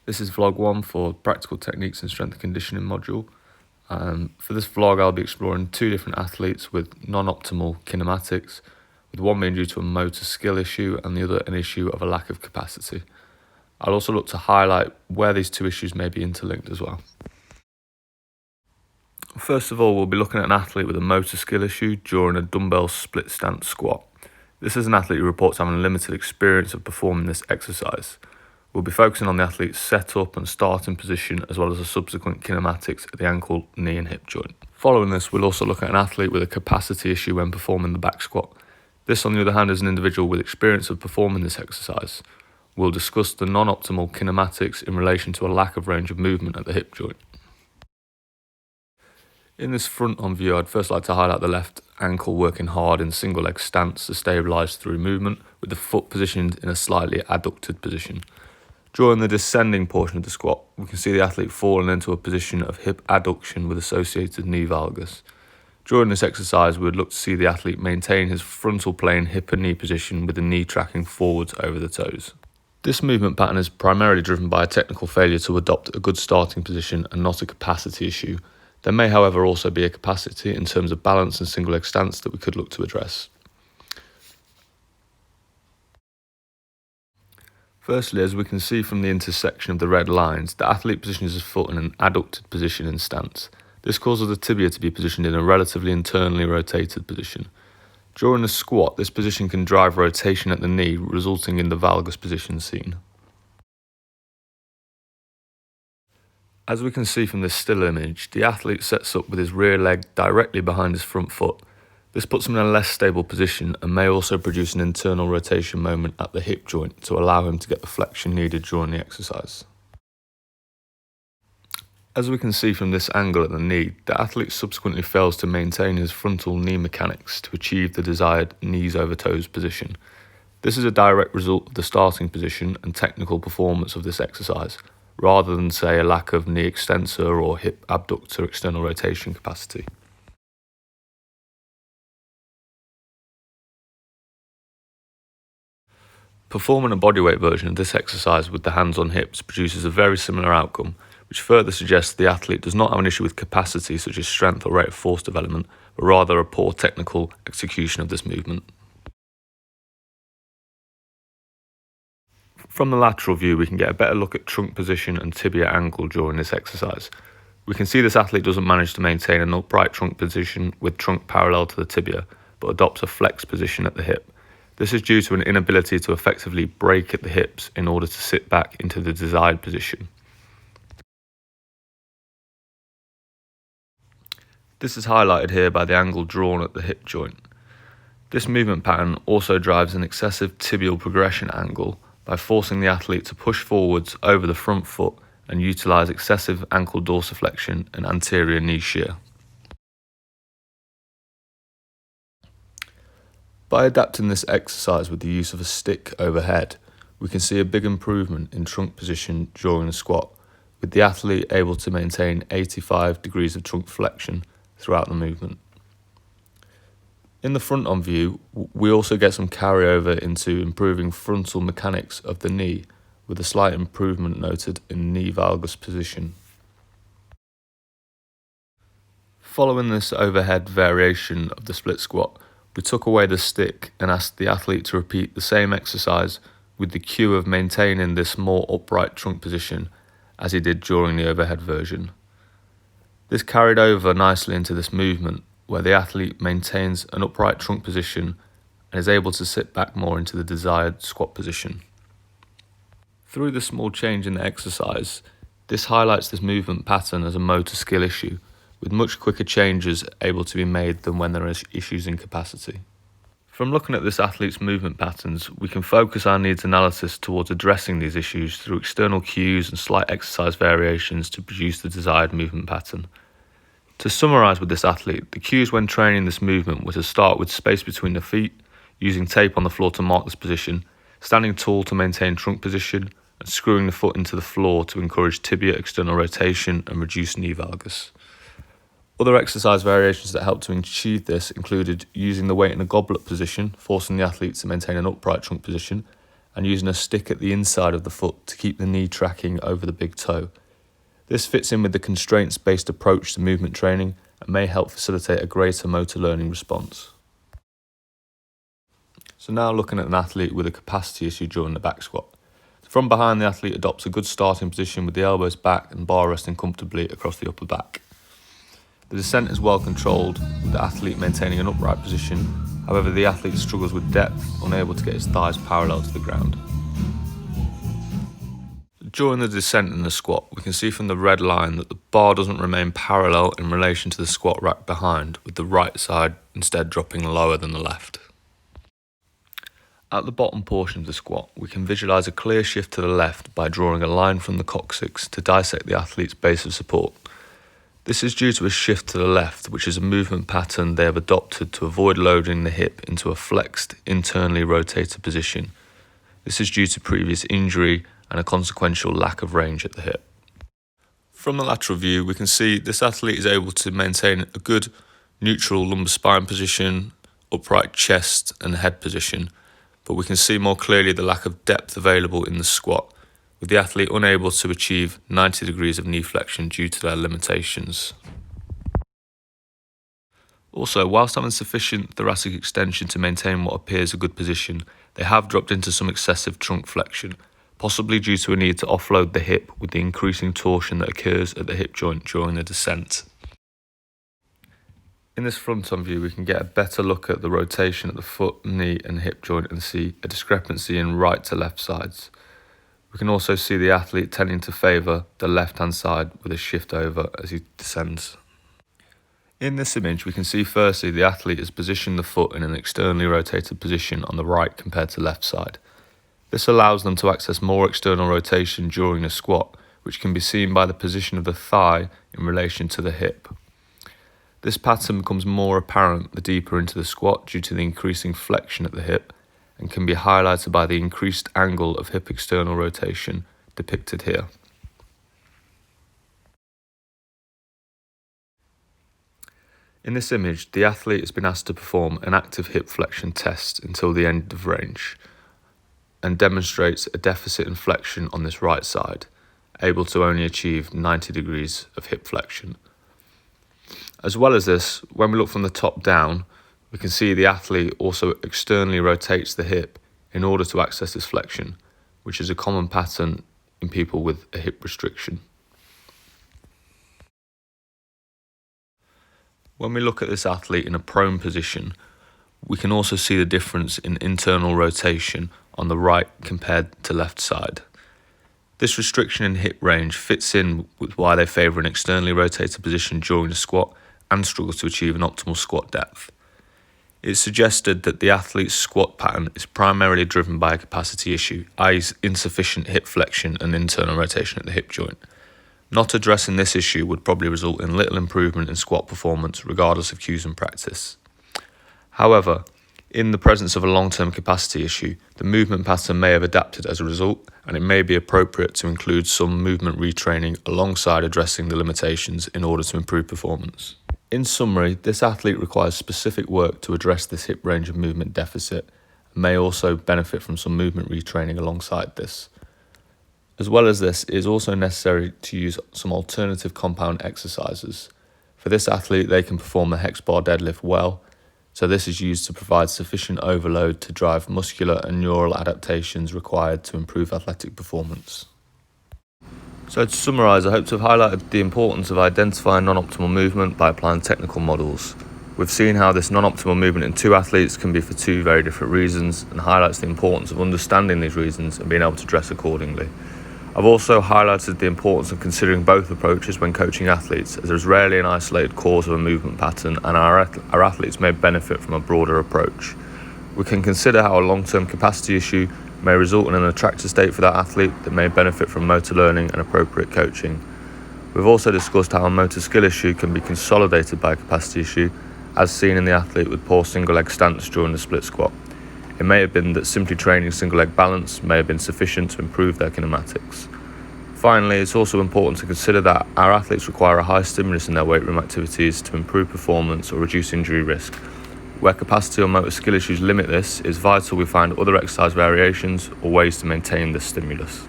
This is vlog 1 for Practical Techniques and Strength and Conditioning module. For this vlog I'll be exploring two different athletes with non-optimal kinematics, with one being due to a motor skill issue and the other an issue of a lack of capacity. I'll also look to highlight where these two issues may be interlinked as well. First of all, we'll be looking at an athlete with a motor skill issue during a dumbbell split stance squat. This is an athlete who reports having limited experience of performing this exercise. We'll be focusing on the athlete's setup and starting position, as well as the subsequent kinematics at the ankle, knee and hip joint. Following this, we'll also look at an athlete with a capacity issue when performing the back squat. This, on the other hand, is an individual with experience of performing this exercise. We'll discuss the non-optimal kinematics in relation to a lack of range of movement at the hip joint. In this front-on view, I'd first like to highlight the left ankle working hard in single leg stance to stabilise through movement, with the foot positioned in a slightly adducted position. During the descending portion of the squat, we can see the athlete falling into a position of hip adduction with associated knee valgus. During this exercise, we would look to see the athlete maintain his frontal plane hip and knee position with the knee tracking forwards over the toes. This movement pattern is primarily driven by a technical failure to adopt a good starting position and not a capacity issue. There may, however, also be a capacity in terms of balance and single leg stance that we could look to address. Firstly, as we can see from the intersection of the red lines, the athlete positions his foot in an adducted position in stance. This causes the tibia to be positioned in a relatively internally rotated position. During the squat, this position can drive rotation at the knee, resulting in the valgus position seen. As we can see from this still image, the athlete sets up with his rear leg directly behind his front foot. This puts him in a less stable position and may also produce an internal rotation moment at the hip joint to allow him to get the flexion needed during the exercise. As we can see from this angle at the knee, the athlete subsequently fails to maintain his frontal knee mechanics to achieve the desired knees over toes position. This is a direct result of the starting position and technical performance of this exercise, rather than, say, a lack of knee extensor or hip abductor external rotation capacity. Performing a bodyweight version of this exercise with the hands on hips produces a very similar outcome, which further suggests the athlete does not have an issue with capacity such as strength or rate of force development, but rather a poor technical execution of this movement. From the lateral view, we can get a better look at trunk position and tibia angle during this exercise. We can see this athlete doesn't manage to maintain an upright trunk position with trunk parallel to the tibia, but adopts a flex position at the hip. This is due to an inability to effectively brake at the hips in order to sit back into the desired position. This is highlighted here by the angle drawn at the hip joint. This movement pattern also drives an excessive tibial progression angle by forcing the athlete to push forwards over the front foot and utilise excessive ankle dorsiflexion and anterior knee shear. By adapting this exercise with the use of a stick overhead, we can see a big improvement in trunk position during the squat, with the athlete able to maintain 85 degrees of trunk flexion throughout the movement. In the front-on view, we also get some carryover into improving frontal mechanics of the knee, with a slight improvement noted in knee valgus position. Following this overhead variation of the split squat, we took away the stick and asked the athlete to repeat the same exercise with the cue of maintaining this more upright trunk position as he did during the overhead version. This carried over nicely into this movement, where the athlete maintains an upright trunk position and is able to sit back more into the desired squat position. Through the small change in the exercise, this highlights this movement pattern as a motor skill issue, with much quicker changes able to be made than when there are issues in capacity. From looking at this athlete's movement patterns, we can focus our needs analysis towards addressing these issues through external cues and slight exercise variations to produce the desired movement pattern. To summarise with this athlete, the cues when training this movement were to start with space between the feet, using tape on the floor to mark this position, standing tall to maintain trunk position, and screwing the foot into the floor to encourage tibia external rotation and reduce knee valgus. Other exercise variations that helped to achieve this included using the weight in a goblet position, forcing the athlete to maintain an upright trunk position, and using a stick at the inside of the foot to keep the knee tracking over the big toe. This fits in with the constraints-based approach to movement training and may help facilitate a greater motor learning response. So now looking at an athlete with a capacity issue during the back squat. From behind, the athlete adopts a good starting position with the elbows back and bar resting comfortably across the upper back. The descent is well controlled, with the athlete maintaining an upright position. However, the athlete struggles with depth, unable to get his thighs parallel to the ground. During the descent in the squat, we can see from the red line that the bar doesn't remain parallel in relation to the squat rack behind, with the right side instead dropping lower than the left. At the bottom portion of the squat, we can visualise a clear shift to the left by drawing a line from the coccyx to dissect the athlete's base of support. This is due to a shift to the left, which is a movement pattern they have adopted to avoid loading the hip into a flexed, internally rotated position. This is due to previous injury and a consequential lack of range at the hip. From the lateral view, we can see this athlete is able to maintain a good neutral lumbar spine position, upright chest and head position, but we can see more clearly the lack of depth available in the squat, with the athlete unable to achieve 90 degrees of knee flexion due to their limitations. Also, whilst having sufficient thoracic extension to maintain what appears a good position, they have dropped into some excessive trunk flexion, possibly due to a need to offload the hip with the increasing torsion that occurs at the hip joint during the descent. In this front-on view, we can get a better look at the rotation at the foot, knee and hip joint and see a discrepancy in right to left sides. We can also see the athlete tending to favour the left-hand side with a shift over as he descends. In this image, we can see firstly the athlete has positioned the foot in an externally rotated position on the right compared to left side. This allows them to access more external rotation during a squat, which can be seen by the position of the thigh in relation to the hip. This pattern becomes more apparent the deeper into the squat due to the increasing flexion at the hip and can be highlighted by the increased angle of hip external rotation depicted here. In this image, the athlete has been asked to perform an active hip flexion test until the end of range and demonstrates a deficit in flexion on this right side, able to only achieve 90 degrees of hip flexion. As well as this, when we look from the top down, we can see the athlete also externally rotates the hip in order to access this flexion, which is a common pattern in people with a hip restriction. When we look at this athlete in a prone position, we can also see the difference in internal rotation on the right compared to left side. This restriction in hip range fits in with why they favour an externally rotated position during the squat and struggle to achieve an optimal squat depth. It's suggested that the athlete's squat pattern is primarily driven by a capacity issue, i.e. insufficient hip flexion and internal rotation at the hip joint. Not addressing this issue would probably result in little improvement in squat performance regardless of cues and practice. However, in the presence of a long-term capacity issue, the movement pattern may have adapted as a result, and it may be appropriate to include some movement retraining alongside addressing the limitations in order to improve performance. In summary, this athlete requires specific work to address this hip range of movement deficit and may also benefit from some movement retraining alongside this. As well as this, it is also necessary to use some alternative compound exercises. For this athlete, they can perform the hex bar deadlift well, so this is used to provide sufficient overload to drive muscular and neural adaptations required to improve athletic performance. So to summarise, I hope to have highlighted the importance of identifying non-optimal movement by applying technical models. We've seen how this non-optimal movement in two athletes can be for two very different reasons and highlights the importance of understanding these reasons and being able to dress accordingly. I've also highlighted the importance of considering both approaches when coaching athletes, as there is rarely an isolated cause of a movement pattern and our athletes may benefit from a broader approach. We can consider how a long-term capacity issue may result in an attractive state for that athlete that may benefit from motor learning and appropriate coaching. We've also discussed how a motor skill issue can be consolidated by a capacity issue, as seen in the athlete with poor single leg stance during the split squat. It may have been that simply training single leg balance may have been sufficient to improve their kinematics. Finally, it's also important to consider that our athletes require a high stimulus in their weight room activities to improve performance or reduce injury risk. Where capacity or motor skill issues limit this, it's vital we find other exercise variations or ways to maintain this stimulus.